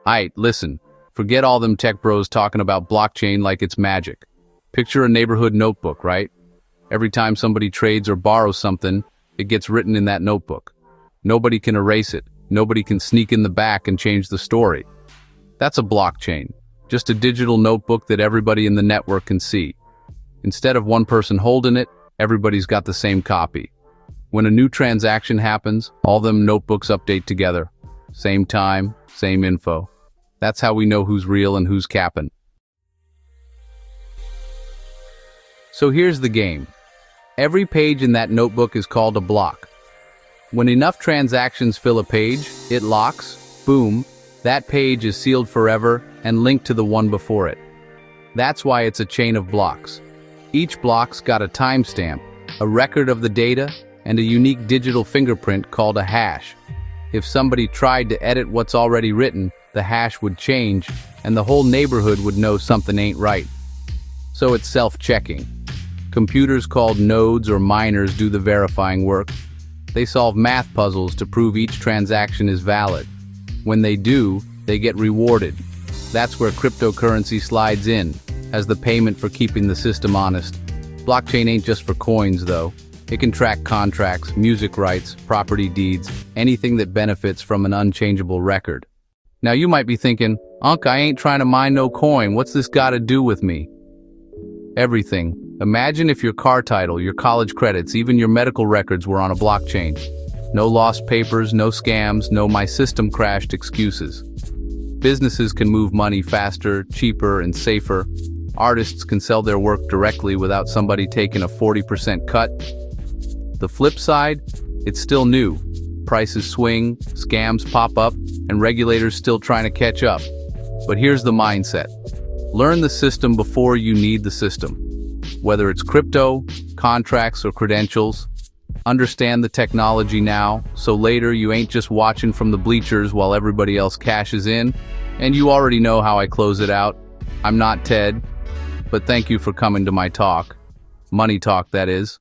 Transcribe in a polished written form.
Aight, listen. Forget all them tech bros talking about blockchain like it's magic. Picture a neighborhood notebook, right? Every time somebody trades or borrows something, it gets written in that notebook. Nobody can erase it. Nobody can sneak in the back and change the story. That's a blockchain. Just a digital notebook that everybody in the network can see. Instead of one person holding it, everybody's got the same copy. When a new transaction happens, all them notebooks update together. Same time, same info. That's how we know who's real and who's capping. So here's the game. Every page in that notebook is called a block. When enough transactions fill a page, it locks, boom, that page is sealed forever and linked to the one before it. That's why it's a chain of blocks. Each block's got a timestamp, a record of the data, and a unique digital fingerprint called a hash. If somebody tried to edit what's already written, the hash would change, and the whole neighborhood would know something ain't right. So it's self-checking. Computers called nodes or miners do the verifying work. They solve math puzzles to prove each transaction is valid. When they do, they get rewarded. That's where cryptocurrency slides in, as the payment for keeping the system honest. Blockchain ain't just for coins, though. It can track contracts, music rights, property deeds, anything that benefits from an unchangeable record. Now you might be thinking, Unc, I ain't trying to mine no coin, what's this gotta do with me? Everything. Imagine if your car title, your college credits, even your medical records were on a blockchain. No lost papers, no scams, no my system crashed excuses. Businesses can move money faster, cheaper, and safer. Artists can sell their work directly without somebody taking a 40% cut. The flip side, it's still new. Prices swing, scams pop up, and regulators still trying to catch up. But here's the mindset. Learn the system before you need the system. Whether it's crypto, contracts, or credentials, understand the technology now, so later you ain't just watching from the bleachers while everybody else cashes in. And you already know how I close it out. I'm not Ted, but thank you for coming to my talk. Money talk, that is.